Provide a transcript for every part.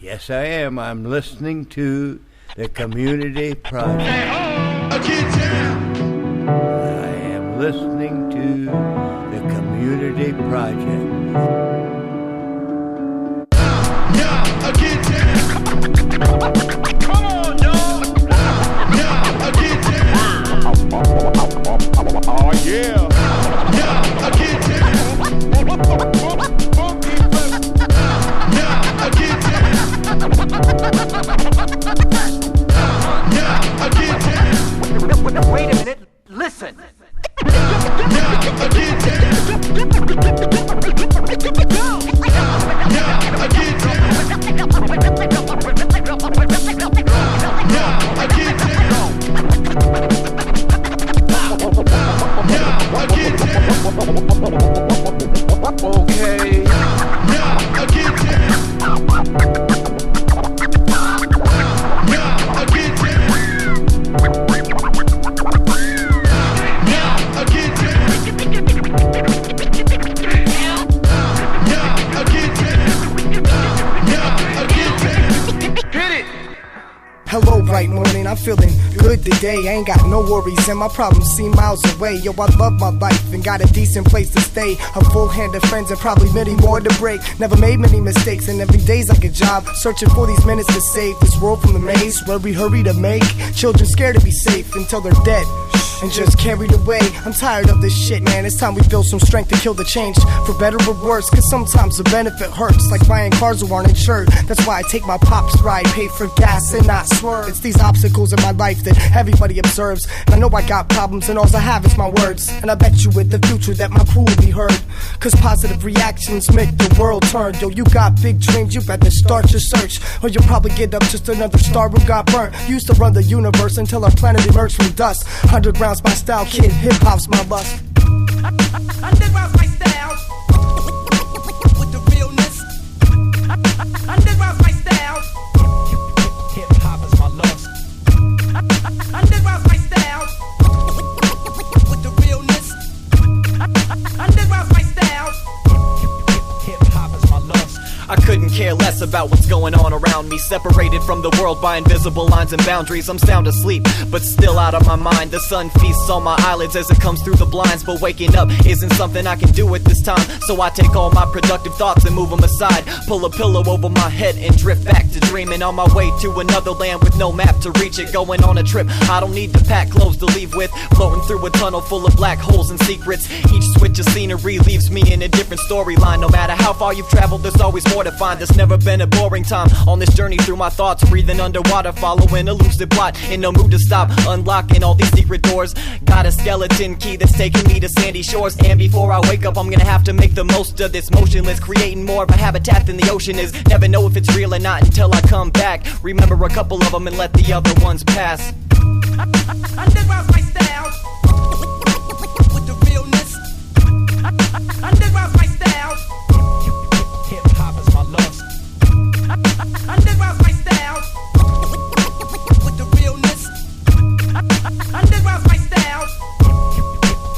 Yes, I am. I'm listening to the Community Project. I am listening to the Community Project. Yeah, I get down. Come on, dog. Yeah, I get down. Oh, yeah. Yeah, I get down. Yeah, I get down. Yeah, I get down. Wait a minute, listen. Yeah, I get down. Yeah, I get down. Yeah, I get down. Yeah, I get down. Okay. Yeah, I get down. Yeah, I get down. Yeah, I get down. Yeah, I get down. Yeah, I get down. Hit it. Hello, bright morning, I'm feeling good today. I ain't got no worries and my problems seem miles away. Yo, I love my life and got a decent place to stay. A full hand of friends and probably many more to break. Never made many mistakes and every day's like a job. Searching for these minutes to save this world from the maze where we hurry to make children scared to be safe until they're dead and just carried away. I'm tired of this shit, man. It's time we build some strength to kill the change, for better or worse, cause sometimes the benefit hurts, like buying cars who aren't insured. That's why I take my pop's ride, pay for gas and not swerve. It's these obstacles in my life that everybody observes, and I know I got problems and all I have is my words. And I bet you with the future that my crew will be heard, cause positive reactions make the world turn. Yo, you got big dreams, you better start your search, or you'll probably get up just another star who got burnt. Used to run the universe until our planet emerged from dust. Underground's my style, kid, hip-hop's my lust. Underground's my style. With the realness. Underground's my style. Hip-hop is my lust. Underground's my style. With the realness. Underground's my style. Hip-hop is my lust. I couldn't care less about what's going on around me. Separated from the world by invisible lines and boundaries. I'm sound asleep, but still out of my mind. The sun feasts on my eyelids as it comes through the blinds, but waking up isn't something I can do at this time. So I take all my productive thoughts and move them aside. Pull a pillow over my head and drift back to dreaming. On my way to another land with no map to reach it. Going on a trip I don't need to pack clothes to leave with. Floating through a tunnel full of black holes and secrets. Each switch of scenery leaves me in a different storyline. No matter how far you've traveled, there's always more to find. There's never been a boring time on this journey through my thoughts. Breathing underwater, following a lucid plot. In no mood to stop, unlocking all these secret doors. Got a skeleton key that's taking me to sandy shores. And before I wake up, I'm gonna have to make the most of this. Motionless, creating more of a habitat than the ocean is. Never know if it's real or not until I come back. Remember a couple of them and let the other ones pass. Underground's my style. With the realness. Underground's my style. Hip-hop is my lust. Underground's my style. With the realness. Underground's my style.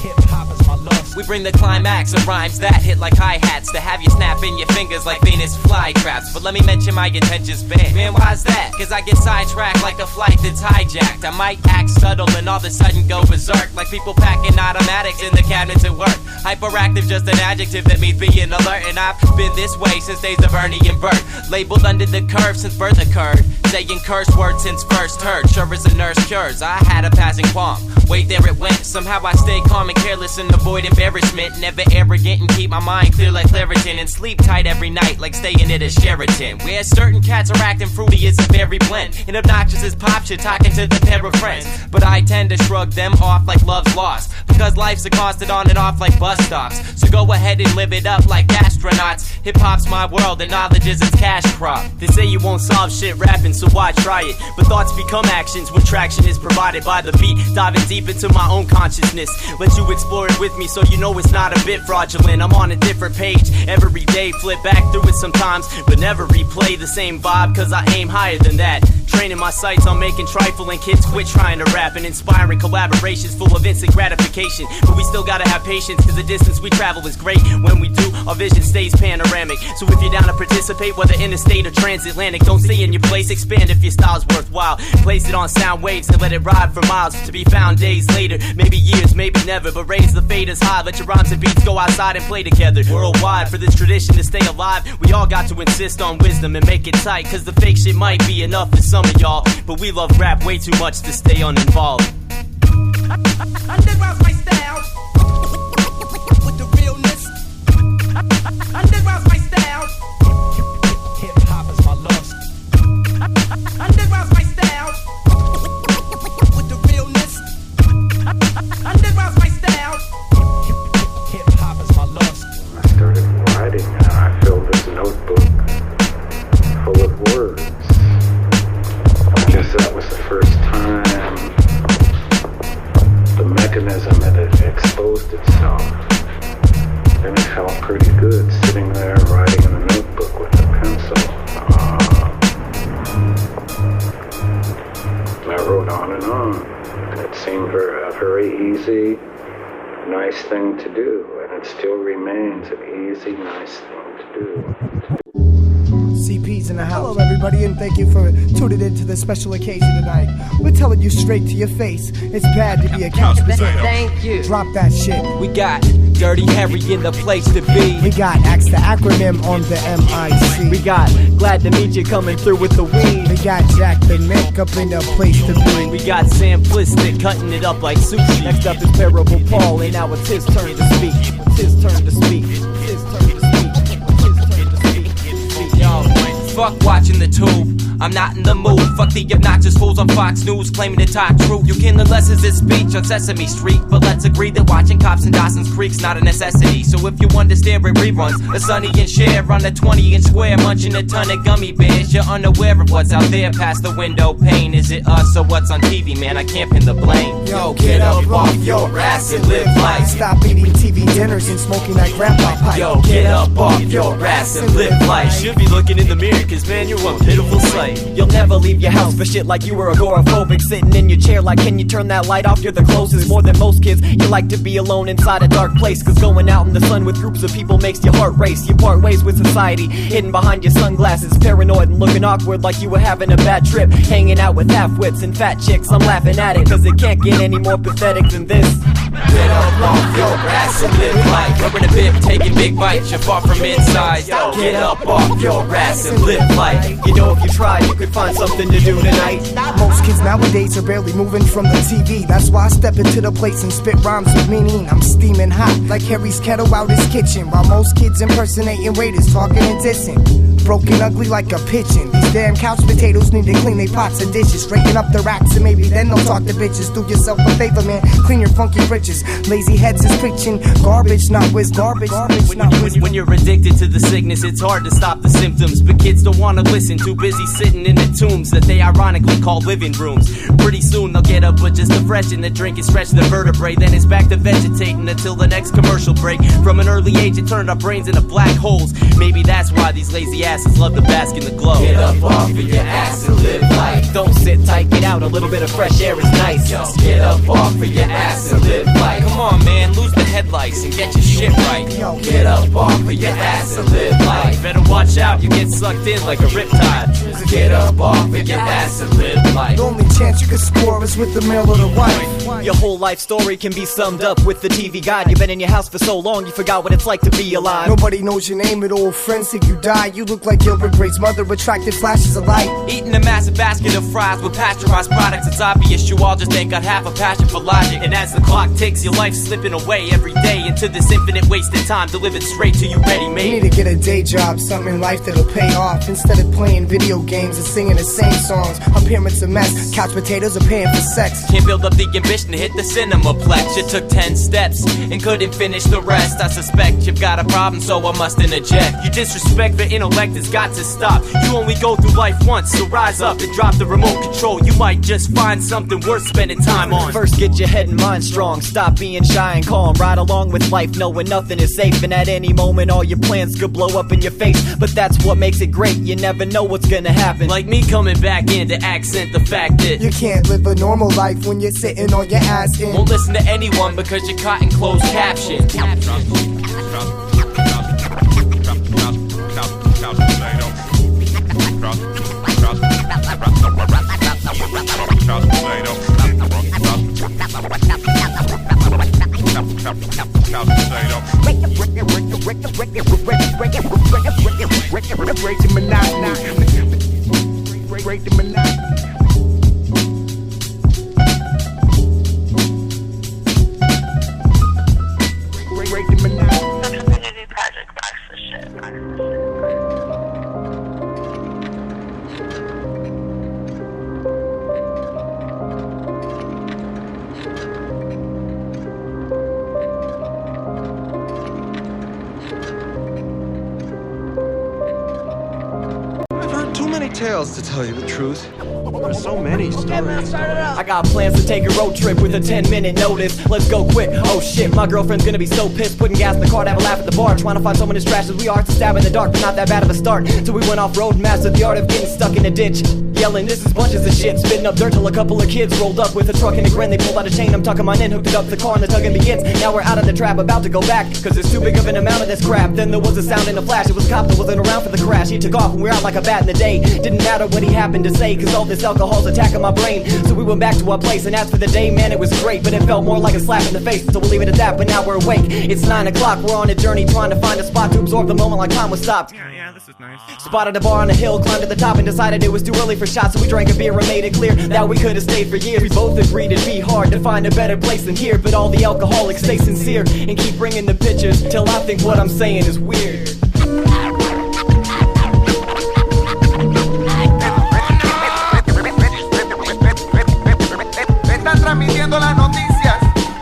Hip-hop is my lust. We bring the climax of rhymes that hit like hi-hats to have you snapping your fingers like Venus flytraps. But let me mention my intentions, man, why's that? Cause I get sidetracked like a flight that's hijacked. I might act subtle and all of a sudden go berserk, like people packing automatics in the cabinets at work. Hyperactive, just an adjective that means being alert. And I've been this way since days of Ernie and Bert. Labeled under the curve since birth occurred. Saying curse words since first heard. Sure as a nurse cures, I had a passing qualm. Wait, there it went. Somehow I stay calm and careless and avoid embarrassment. Never arrogant and keep my mind clear like Claritin. And sleep tight every night like staying at a Sheraton. Where certain cats are acting fruity as a berry blend. And obnoxious as pop shit talking to the pair of friends. But I tend to shrug them off like love's lost. Because life's a constant on and off like bus stops. So go ahead and live it up like astronauts. Hip-hop's my world and knowledge is its cash crop. They say you won't solve shit rapping, so so why try it? But thoughts become actions when traction is provided by the beat. Diving deep into my own consciousness, let you explore it with me so you know it's not a bit fraudulent. I'm on a different page every day, flip back through it sometimes, but never replay the same vibe, cause I aim higher than that. Training my sights on making trifling kids quit trying to rap, and inspiring collaborations full of instant gratification. But we still gotta have patience, cause the distance we travel is great. When we do, our vision stays panoramic. So if you're down to participate, whether interstate or transatlantic, don't stay in your place, expand if your style's worthwhile. Place it on sound waves and let it ride for miles, to be found days later, maybe years, maybe never. But raise the faders high, let your rhymes and beats go outside and play together. Worldwide, for this tradition to stay alive, we all got to insist on wisdom and make it tight, cause the fake shit might be enough for some of y'all, but we love rap way too much to stay uninvolved. Underground's my style. With the realness. Underground's my style. Hip hop is my lust. Underground's my style. With the realness. Underground's my style. Hip hop is my lust. I started writing and I filled this notebook full of words. I guess that was the first time the mechanism that it exposed itself. Then it felt pretty good sitting there writing in a notebook with a pencil. I wrote on and on. And it seemed a very easy, nice thing to do. And it still remains an easy, nice thing to do. CP's in the house. Hello, everybody, and thank you for tuning in to this special occasion tonight. We're telling you straight to your face, it's bad to be a couch potato. Thank you. Drop that shit. We got Dirty Harry in the place to be. We got Axe the acronym on the MIC. We got Glad to Meet You coming through with the weed. We got Jack the Makeup in the place to be. We got Simplistic cutting it up like sushi. Next up is Parable Paul, and now it's his turn to speak. It's his turn to speak. It's his turn to speak. It's his turn to speak. Yo, Fuck watching the tube, I'm not in the mood. Fuck the obnoxious fools on Fox News claiming to talk truth. You can learn lessons in speech on Sesame Street, but let's agree that watching Cops in Dawson's Creek's not a necessity. So if you understand where reruns, a Sonny and Cher on a 20-inch square, munching a ton of gummy bears, you're unaware of what's out there past the window pane. Is it us or what's on TV, man? I can't pin the blame. Yo, get up off your ass and live life. Stop eating TV dinners and smoking that grandpa pipe. Yo, get up off your ass and live life. should be looking in the mirror, cause man, you're one pitiful sight. You'll never leave your house for shit like you were agoraphobic. Sitting in your chair like, can you turn that light off? You're the closest. More than most kids, you like to be alone inside a dark place, cause going out in the sun with groups of people makes your heart race. You part ways with society, hidden behind your sunglasses, paranoid and looking awkward like you were having a bad trip. Hanging out with half-wits and fat chicks, I'm laughing at it, cause it can't get any more pathetic than this. Get up off your ass and live life. Rubbing a bib, taking big bites, you're far from inside. Get up off your ass and live life. You know if you try, you could find something to do tonight. Most kids nowadays are barely moving from the TV. That's why I step into the place and spit rhymes with meaning. I'm steaming hot like Harry's kettle out his kitchen, while most kids impersonating waiters, talking and dissing. Broken ugly like a pigeon. These damn couch potatoes need to clean their pots and dishes, straighten up their racks, and maybe then they'll talk to bitches. Do yourself a favor, man, clean your funky britches. Lazy heads is preaching garbage, not whiz, garbage, not whiz. When you're addicted to the sickness, it's hard to stop the symptoms, but kids don't wanna listen, too busy sitting in the tombs that they ironically call living rooms. Pretty soon they'll get up with just a fresh and the drink and stretch the vertebrae. Then it's back to vegetating until the next commercial break. From an early age it turned our brains into black holes. Maybe that's why these lazy asses love to bask in the glow. Get up off of your ass and live life. Don't sit tight, get out, a little bit of fresh air is nice. Just get up off of your ass and live life. Come on, man, lose the headlights and get your shit right. Get up off of your ass and live life. Better watch out, you get sucked in like a riptide. Get up off of your ass and live life. The only chance you can score is with the mail or the wife. Your whole life story can be summed up with the TV guide. You've been in your house for so long, you forgot what it's like to be alive. Nobody knows your name at all, friends think you die. You look like Gilbert Grape's mother, attracted flashes of light. Eating a massive basket of fries with pasteurized products, it's obvious you all just ain't got half a passion for logic. And as the clock ticks, your life's slipping away every day into this infinite waste of time delivered straight to you ready-made. You need to get a day job, something in life that'll pay off, instead of playing video games games and singing the same songs. Our parents a mess, couch potatoes are paying for sex. Can't build up the ambition to hit the cinemaplex. You took 10 steps and couldn't finish the rest. I suspect you've got a problem, so I must interject. You disrespect the intellect has got to stop. You only go through life once, so rise up and drop the remote control. You might just find something worth spending time on. First get your head and mind strong, stop being shy and calm. Ride along with life knowing nothing is safe, and at any moment all your plans could blow up in your face. But that's what makes it great, you never know what's gonna happen. Like me coming back in to accent the fact that you can't live a normal life when you're sitting on your ass in. Won't listen to anyone because you're caught in closed caption. Break the monotony. Break the monotony. Break the monotony. Community project rocks the shit. Tales, to tell you the truth. There's so many stories. I got plans to take a road trip with a 10-minute notice. Let's go quick. Oh shit, my girlfriend's gonna be so pissed. Putting gas in the car to have a laugh at the bar. Trying to find someone as trash as we are to stab in the dark, but not that bad of a start. So we went off road, mastered the art of getting stuck in a ditch. Yelling, this is bunches of shit. Spitting up dirt till a couple of kids rolled up with a truck and a grin. They pulled out a chain, I'm tucking mine in, hooked it up to the car and the tugging begins. Now we're out of the trap, about to go back, cause it's too big of an amount of this crap. Then there was a sound and a flash, it was a cop that wasn't around for the crash. He took off and we were out like a bat in the day. Didn't matter what he happened to say, cause all this alcohol's attacking my brain. So we went back to our place and as for the day, man, it was great. But it felt more like a slap in the face, so we'll leave it at that. But now we're awake, it's 9 o'clock, we're on a journey trying to find a spot to absorb the moment like time was stopped. Yeah, this is nice. Spotted a bar on a hill, climbed to the top and decided it was too early for shots. So we drank a beer and made it clear that we could have stayed for years. We both agreed it'd be hard to find a better place than here, but all the alcoholics stay sincere and keep bringing the pictures till I think what I'm saying is weird.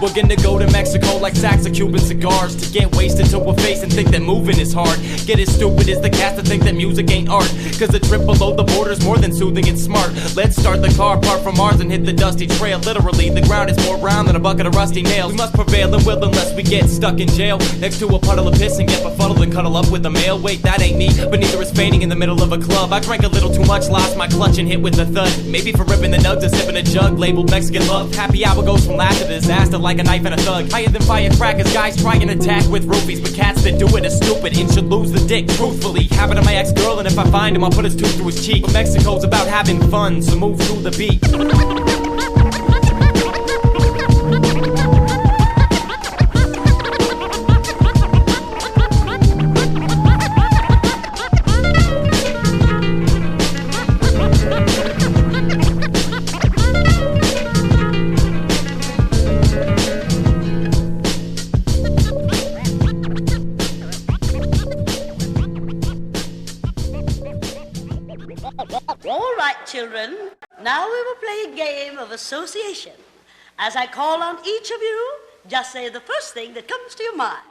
We're gonna go to Mexico like sacks of Cuban cigars to get wasted till we're facing think that moving is hard. Get as stupid as the cats to think that music ain't art, cause a trip below the border's more than soothing and smart. Let's start the car apart from ours and hit the dusty trail. Literally, the ground is more round than a bucket of rusty nails. We must prevail and will unless we get stuck in jail next to a puddle of piss and get befuddled and cuddle up with a male. Wait, that ain't me, but neither is fainting in the middle of a club. I drank a little too much, lost my clutch and hit with a thud. Maybe for ripping the nugs or sipping a jug labeled Mexican love. Happy hour goes from laughter to disaster like a knife and a thug. Higher than firecrackers, guys try and attack with roofies, but cats that do it are stupid and should lose the dick, truthfully. Happened to my ex-girl, and if I find him, I'll put his tooth through his cheek. But Mexico's about having fun, so move through the beat. All right, children. Now we will play a game of association. As I call on each of you, just say the first thing that comes to your mind.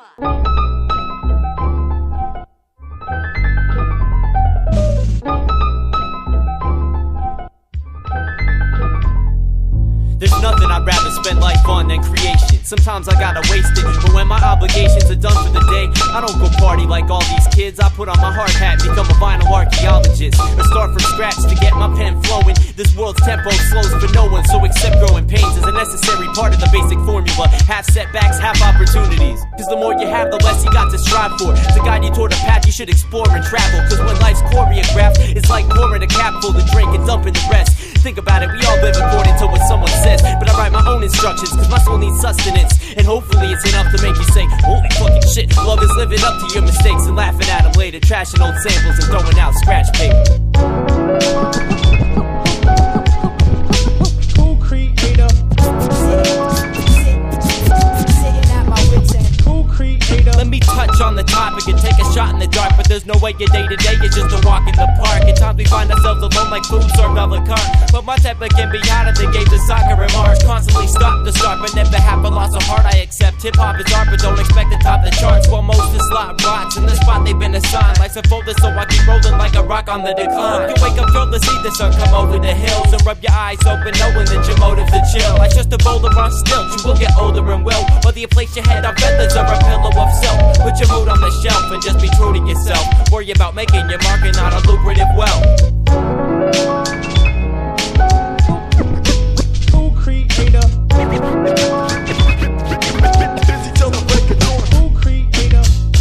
There's nothing I'd rather spend life on than creation. Sometimes I gotta waste it, but when my obligations are done for the day, I don't go party like all these kids. I put on my hard hat, become a vinyl archaeologist, or start from scratch to get my pen flowing. This world's tempo slows for no one, so accept growing pains is a necessary part of the basic formula. Half setbacks, half opportunities, cause the more you have, the less you got to strive for. To guide you toward a path you should explore and travel, cause when life's choreographed, it's like pouring a cap full of drink and dumping the rest. Think about it, we all live according to what someone says, but I write my own instructions, cause my soul needs sustenance. And hopefully it's enough to make you say, holy fucking shit. Love is living up to your mistakes and laughing at them later, trashing old samples and throwing out scratch paper. Cool creator. Cool creator. Let me touch on the topic and take a shot in the dark, but there's no way your day to day is just a walk in the park. At times we find ourselves alone home like food served a la carte. But my temper can be hot at the games of soccer and Mars. Constantly stop to start, but never have a loss of heart. I accept hip-hop is art, but don't expect to top the charts. While most is slot rots in the spot they've been assigned. Life's a folder, so I keep rolling like a rock on the decline. You wake up thrilled to see the sun come over the hills and rub your eyes open, knowing that your motives are chill. Like just a boulder on stilts, you will get older and will. Whether you place your head on feathers or a pillow of silk, put your mood on the shelf and just be true to yourself. Worry about making your mark and not a lucrative wealth. Who creator?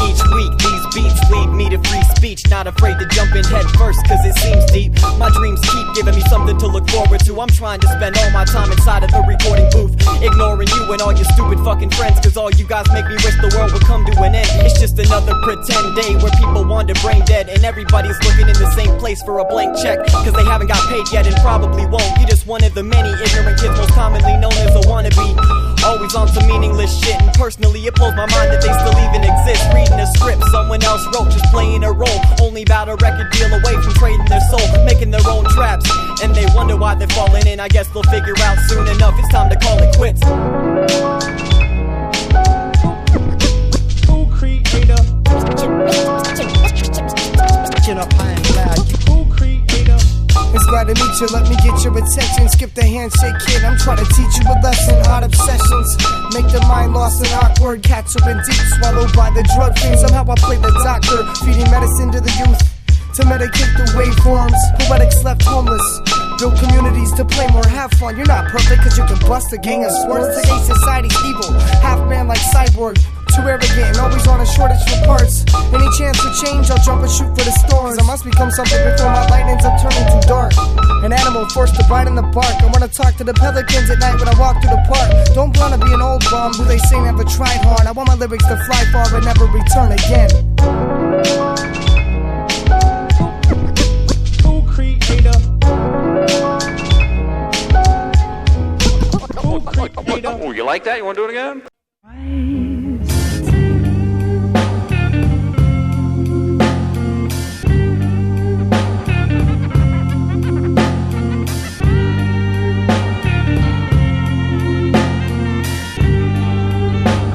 Each week these beats lead me to free speech. Not afraid to jump in head first cause it seems deep. My dreams keep giving me something to look forward to. I'm trying to spend all my time inside of the recording booth, ignoring you and all your stupid fucking friends, cause all you guys make me wish the world would come to an end. It's just another pretend day where people wander brain dead and everybody's looking in the same place for a blank check, cause they haven't got paid yet and probably won't. You just one of the many ignorant kids most commonly known as a wannabe. Always on some meaningless shit, and personally it blows my mind that they still even exist. Reading a script someone else wrote, just playing a role, only about a record deal away from trading their soul, making their own traps, and they wonder why they're falling in. I guess they'll figure out soon enough, it's time to call it quits. Who creator? Get up high and loud. Who creator? It's glad to meet you, let me get your attention. Skip the handshake, kid, I'm trying to teach you a lesson. Odd obsessions make the mind lost and awkward. Cats have been deep, swallowed by the drug fiend. Somehow I play the doctor, feeding medicine to the youth to medicate the waveforms. Poetics left homeless, build communities to play more, have fun. You're not perfect cause you can bust a gang of sports. Today's society's evil, half man like Cyborg, too arrogant and always on a shortage for parts. Any chance to change, I'll jump and shoot for the stars. I must become something before my light ends up turning too dark. An animal forced to bite in the bark. I wanna talk to the pelicans at night when I walk through the park. Don't wanna be an old bum who they say never tried hard. I want my lyrics to fly far and never return again. Who creator? Who creator? Oh, you like that? You want to do it again?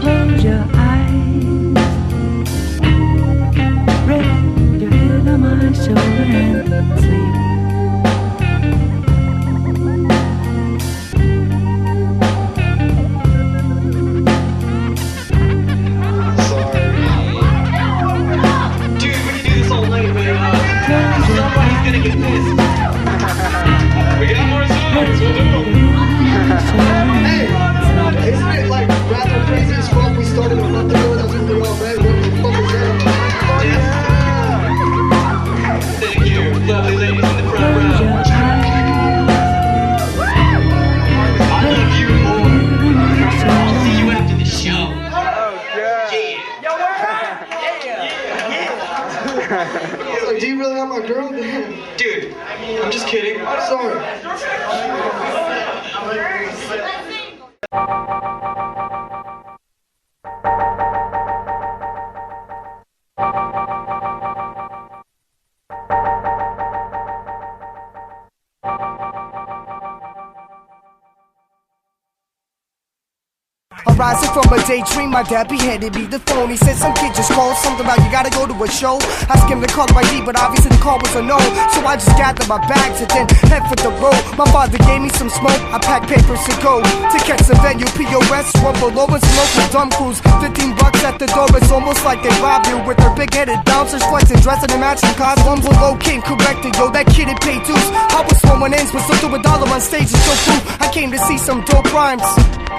Close your eyes, rest your head on my shoulder and sleep. Do you really want my girl? Dude, I'm just kidding. I'm sorry. Rising from a daydream, my dad beheaded me. The phone, he said some kid just called, something about you gotta go to a show. I skimmed the call ID, but obviously the call was a no. So I just gathered my bags and then head for the road. My father gave me some smoke, I packed papers to go to catch the venue. POS, one below and smoke with dumb crews. $15 at the door, it's almost like they robbed you. With their big-headed bouncers flexing, dressing in matching cars. One below came corrected, yo, that kid had paid dues. I was throwing ends, but still do $1 on stage is so cool. I came to see some dope rhymes,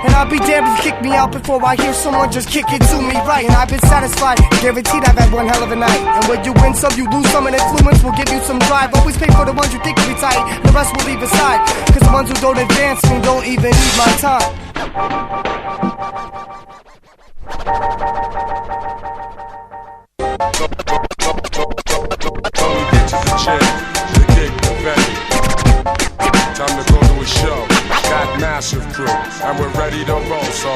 and I'll be damned if you kick me out before I hear someone just kick it to me right. And I've been satisfied, guaranteed I've had one hell of a night. And when you win some, you lose some, and influence will give you some drive. Always pay for the ones you think will be tight, and the rest will leave aside. Cause the ones who don't advance me don't even need my time. Time to go to a show. Got massive crew, and we're ready to roll, so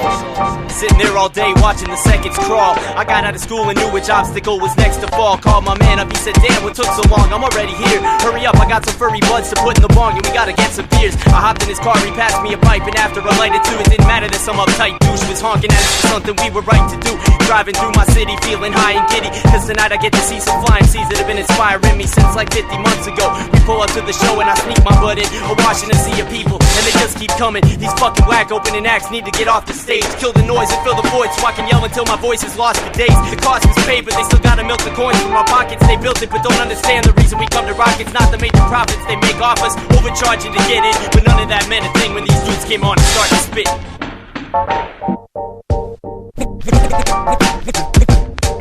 sitting there all day watching the seconds crawl. I got out of school and knew which obstacle was next to fall. Called my man up, he said, damn, what took so long? I'm already here, hurry up, I got some furry buds to put in the bong, and we gotta get some beers. I hopped in his car, he passed me a pipe, and after I lighted two, it didn't matter that some uptight douche was honking at us for something we were right to do. Driving through my city, feeling high and giddy, cause tonight I get to see some flying seas that have been inspiring me since like 50 months ago. We pull up to the show and I sneak my butt in, watching a sea of people, and they just keep coming. These fucking whack opening acts need to get off the stage, kill the noise and fill the void, so I can yell until my voice is lost for days. The cost was paid, but they still gotta milk the coins from our pockets. They built it, but don't understand the reason we come to rock. It's not to make the profits they make off us, overcharging to get in, but none of that meant a thing when these dudes came on and started to spit.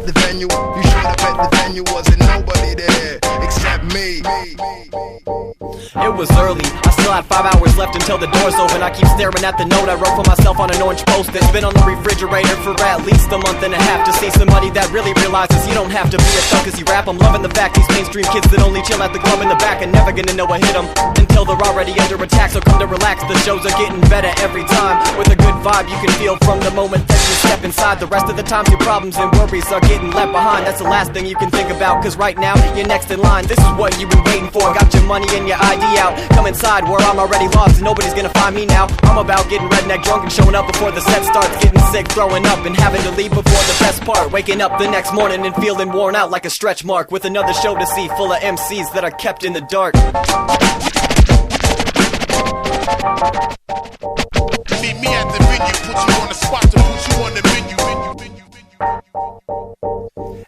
The venue, you should have bet the venue wasn't nobody there except me. It was early, I still had 5 hours left until the doors open. I keep staring at the note I wrote for myself on an orange post that's been on the refrigerator for at least a month and a half. To see somebody that really realizes you don't have to be a thug cause you rap. I'm loving the fact these mainstream kids that only chill at the club in the back are never gonna know I hit them until they're already under attack. So come to relax, the shows are getting better every time. With a good vibe you can feel from the moment that you step inside. The rest of the times your problems and worries are getting left behind. That's the last thing you can think about, cause right now you're next in line. This is what you've been waiting for. Got your money and your ID out. Come inside where I'm already lost and nobody's gonna find me now. I'm about getting redneck drunk and showing up before the set starts. Getting sick, throwing up, and having to leave before the best part. Waking up the next morning and feeling worn out like a stretch mark, with another show to see full of MCs that are kept in the dark. Meet me at the venue, put you on the spot to put you on the menu.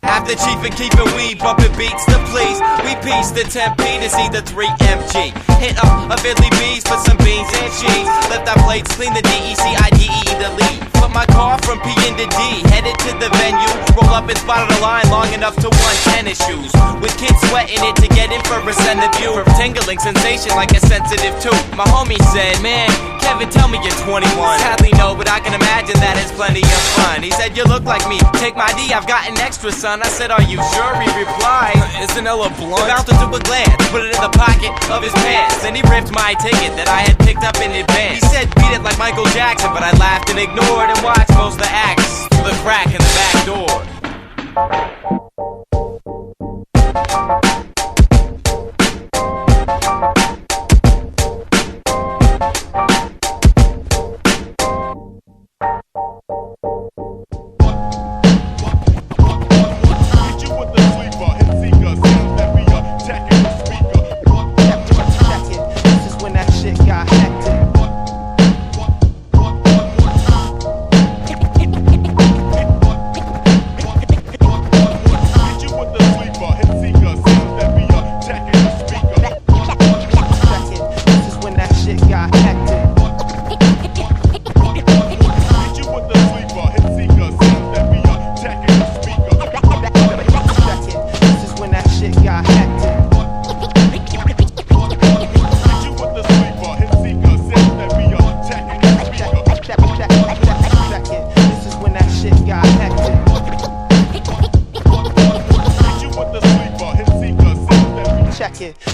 After chief and keeping weed, bumping beats to please. We piece the 10p to see the 3MG. Hit up a Billy B's for some beans and cheese. Left our plates clean, the DECIDE the lead. Put my car from P into D, headed to the venue. Roll up and spotted a line long enough to want tennis shoes. With kids sweating it to get in for a center view. Tingling sensation like a sensitive tooth. My homie said, man, Kevin, tell me you're 21. Sadly no, but I can imagine that it's plenty of fun. He said, you look like me, take my D, I've got an extra son. I said, are you sure? He replied, isn't Ella blunt? About to do a glance, put it in the pocket of his pants. Then he ripped my ticket that I had picked up in advance. He said, beat it like Michael Jackson, but I laughed and ignored and watched most of the acts through the crack in the back door.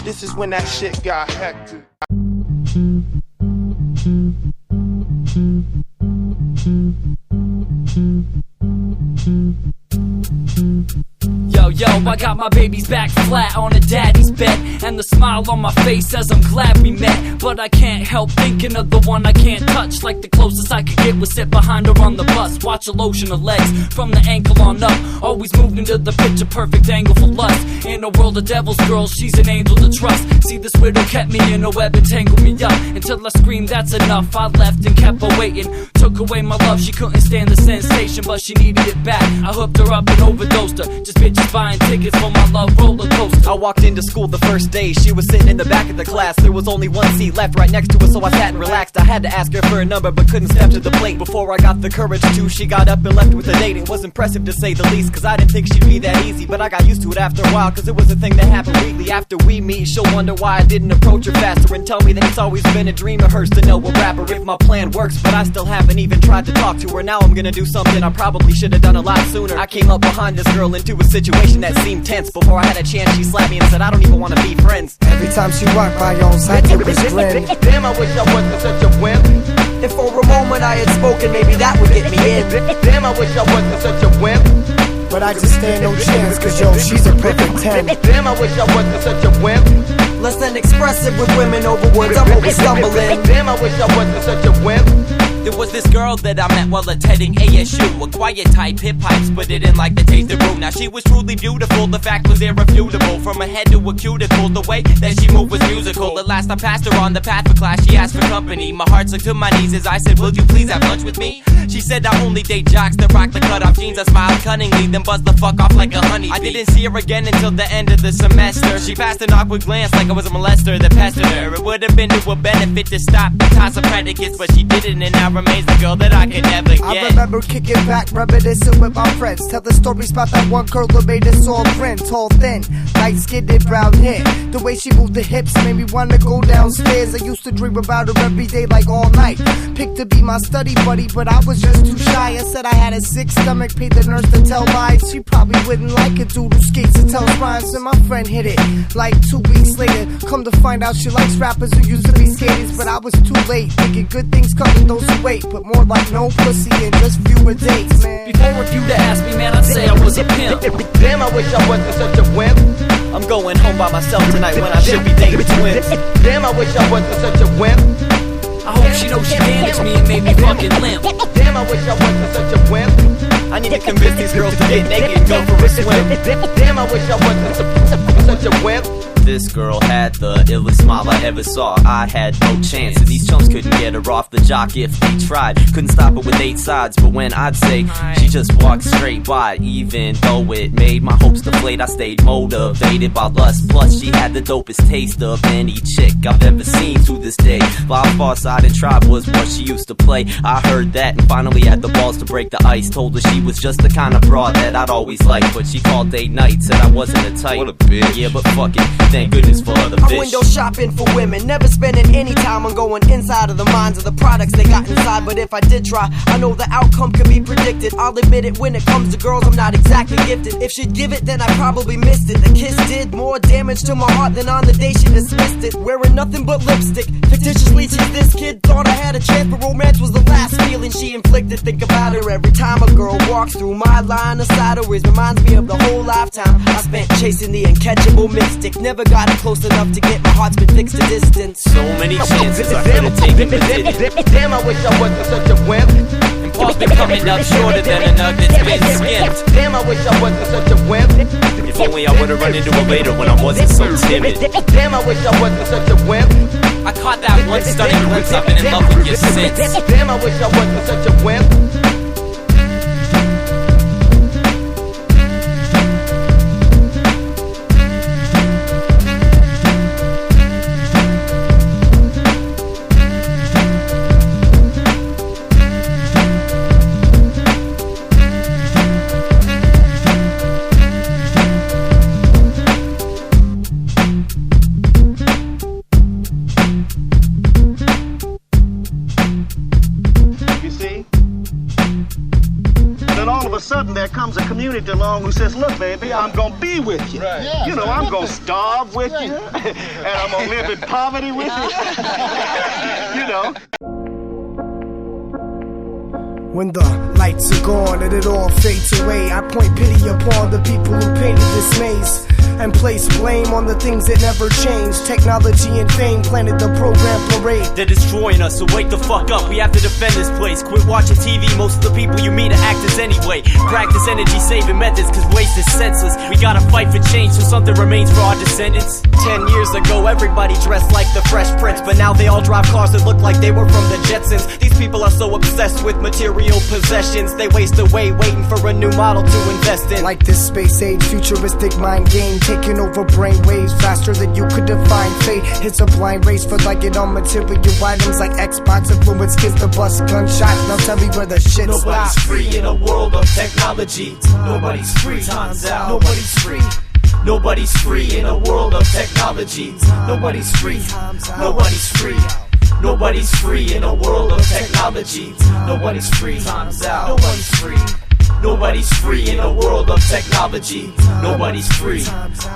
This is when that shit got hectic. Yo, I got my baby's back flat on a daddy's bed, and the smile on my face says I'm glad we met. But I can't help thinking of the one I can't touch, like the closest I could get was sit behind her on the bus. Watch a lotion of legs from the ankle on up, always moved into the picture perfect angle for lust. In a world of devil's girls, she's an angel to trust. See, this widow kept me in a web and tangled me up, until I screamed that's enough. I left and kept her waiting, took away my love. She couldn't stand the sensation, but she needed it back. I hooked her up and overdosed her, just bitches buying tickets for my love roller coaster. I walked into school the first day, she was sitting in the back of the class. There was only one seat left right next to us, so I sat and relaxed. I had to ask her for a number, but couldn't step to the plate. Before I got the courage to, she got up and left with a date. It was impressive to say the least, cause I didn't think she'd be that easy. But I got used to it after a while, cause it was a thing that happened weekly. After we meet, she'll wonder why I didn't approach her faster, and tell me that it's always been a dream of hers to know a rapper if my plan works. But I still haven't even tried to talk to her. Now I'm gonna do something I probably should have done a lot sooner. I came up behind this girl into a situation that seemed tense. Before I had a chance, she slapped me and said, I don't even want to be friends. Every time she walked by on sight, it was grin. Damn, I wish I wasn't such a wimp. If for a moment I had spoken, maybe that would get me in. Damn, I wish I wasn't such a wimp. But I just stand no chance, cause yo, she's a perfect 10. Damn, I wish I wasn't such a wimp. fearless and expressive with women over words. I'm always stumbling. Damn, I wish I wasn't such a wimp. There was this girl that I met while attending ASU. A quiet type, hip pipes, but didn't like the taste of root. Now she was truly beautiful, the fact was irrefutable. From her head to her cuticle, the way that she moved was musical. At last I passed her on the path for class, she asked for company. My heart sunk to my knees as I said, will you please have lunch with me? She said I only date jocks that rock the cut-off jeans. I smiled cunningly, then buzzed the fuck off like a honeybee. I didn't see her again until the end of the semester. She passed an awkward glance like I was a molester that pestered her. It would have been to her benefit to stop the toss of predicates, but she didn't, and now remains the girl that I could never get. I remember kicking back, reminiscing with my friends. Tell the stories about that one girl that made us all grin. Tall, thin, light-skinned and brown hair. The way she moved the hips made me want to go downstairs. I used to dream about her every day like all night. Picked to be my study buddy, but I was just too shy. I said I had a sick stomach, paid the nurse to tell lies. She probably wouldn't like it, dude who skates and tells rhymes. And my friend hit it like 2 weeks later. Come to find out she likes rappers who used to be skaters, but I was too late. Thinking good things come to those who wait, but more like no pussy and just fewer dates, man. Before if you'd ask me, man, I'd say I was a pimp. Damn, I wish I wasn't such a wimp. I'm going home by myself tonight when I should be dating twins. Damn, I wish I wasn't such a wimp. I hope she knows she damaged me and made me fucking limp. Damn, I wish I wasn't such a wimp. I need to convince these girls to get naked and go for a swim. Damn, I wish I wasn't such a wimp. This girl had the illest smile I ever saw. I had no chance, and these chumps couldn't get her off the jock if they tried. Couldn't stop her with 8 sides, but when I'd say she just walked straight by, even though it made my hopes deflate, I stayed motivated by lust. Plus, she had the dopest taste of any chick I've ever seen to this day. While Farside and Tribe was what she used to play, I heard that and finally had the balls to break the ice. Told her she was just the kind of broad that I'd always liked, but she called day night, said I wasn't a type. What a bitch. Yeah, but fuck it. Thank goodness for other I'm bitch. window shopping for women, never spending any time on going inside of the minds of the products they got inside. But if I did try, I know the outcome can be predicted. I'll admit it, when it comes to girls, I'm not exactly gifted. If she'd give it, then I probably missed it. The kiss did more damage to my heart than on the day she dismissed it. Wearing nothing but lipstick, fictitiously teased this kid. Thought I had a chance, but romance was the last feeling she inflicted. Think about her every time a girl walks through my line of sight. Always reminds me of the whole lifetime I spent chasing the uncatchable mystic. Never got it close enough to get my heart's been fixed to distance. So many chances I could have taken but didn't. Damn, I wish I wasn't such a wimp. And Paul's been coming up shorter than a nug that's been skipped. Damn, I wish I wasn't such a wimp. If only I would've run into her later when I wasn't so timid. Damn, I wish I wasn't such a wimp. I caught that one stunning glimpse, I've been in love with you since. Damn, I wish I wasn't such a wimp. Sudden there comes a community along who says, look, baby, I'm gonna be with you. Right. Yeah, you know, I'm gonna starve with you, and I'm gonna live in poverty with you. You know. When the lights are gone and it all fades away, I point pity upon the people who painted this maze and place blame on the things that never change. Technology and fame planted the program parade. They're destroying us, so wake the fuck up. We have to defend this place. Quit watching TV, most of the people you meet are actors anyway. Practice energy saving methods, cause waste is senseless. We gotta fight for change so something remains for our descendants. 10 years ago, everybody dressed like the Fresh Prince, but now they all drive cars that look like they were from the Jetsons. These people are so obsessed with material possessions, they waste away waiting for a new model to invest in. Like this space age futuristic mind game, taking over brain waves faster than you could define fate. It's a blind race for liking on material items like Xbox influence kids to bust gunshots. Now tell me where the shit stops. Nobody's free in a world of technology. Nobody's free. Time's out. Nobody's free. Nobody's free in a world of technology. Nobody's free. Nobody's free. Nobody's free in a world of technology. Nobody's free. Time's out. Nobody's free. Nobody's free in a world of technology. Nobody's free.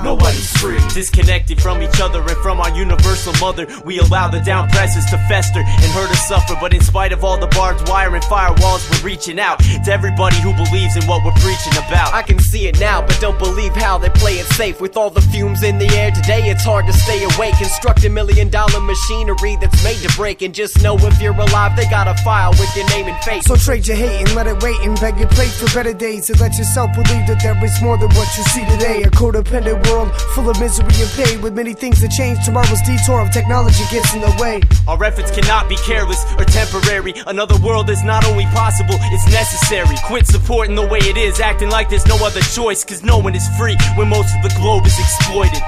Nobody's free. Disconnected from each other and from our universal mother, we allow the down presses to fester and hurt us suffer. But in spite of all the barbed wire and firewalls, we're reaching out to everybody who believes in what we're preaching about. I can see it now, but don't believe how they play it safe. With all the fumes in the air today, it's hard to stay awake. Construct $1 million machinery that's made to break. And just know if you're alive, they got a file with your name and face. So trade your hate and let it wait and beg your plate for better days. And let yourself believe that there is more than what you see today. A codependent world full of misery and pain, with many things to change. Tomorrow's detour of technology gets in the way. Our efforts cannot be careless or temporary. Another world is not only possible, it's necessary. Quit supporting the way it is, acting like there's no other choice. Cause no one is free when most of the globe is exploited.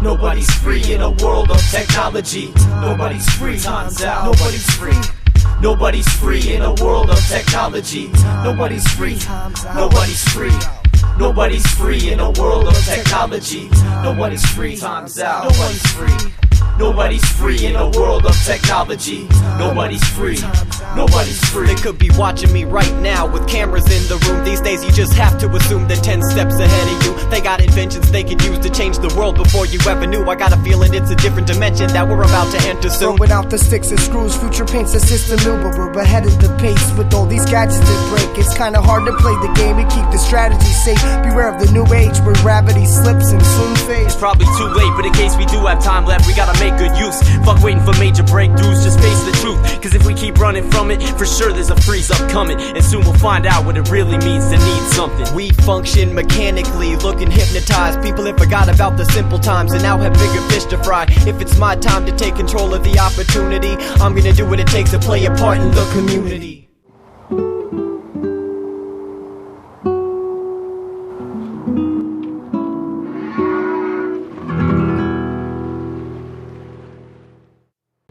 Nobody's free in a world of technology. Nobody's free. Time's out. Nobody's free. Nobody's free in a world of technology. Nobody's free. Nobody's free. Nobody's free in a world of technology. Nobody's free. Time's out. Nobody's free. Nobody's free in a world of technology. Nobody's free. Nobody's free. They could be watching me right now with cameras in the room. These days you just have to assume they're 10 steps ahead of you. They got inventions they could use to change the world before you ever knew. I got a feeling it's a different dimension that we're about to enter soon. Throwing out the sticks and screws, future paints the system new, but we're ahead of the pace with all these gadgets that break. It's kinda hard to play the game and keep the strategy safe. Beware of the new age where gravity slips and soon fades. It's probably too late, but in case we do have time left, we gotta make good use. Fuck waiting for major breakthroughs, just face the truth. Cause if we keep running from it, for sure there's a freeze up coming. And soon we'll find out what it really means to need something. We function mechanically, looking hypnotized. People have forgot about the simple times and now have bigger fish to fry. If it's my time to take control of the opportunity, I'm gonna do what it takes to play a part in the community.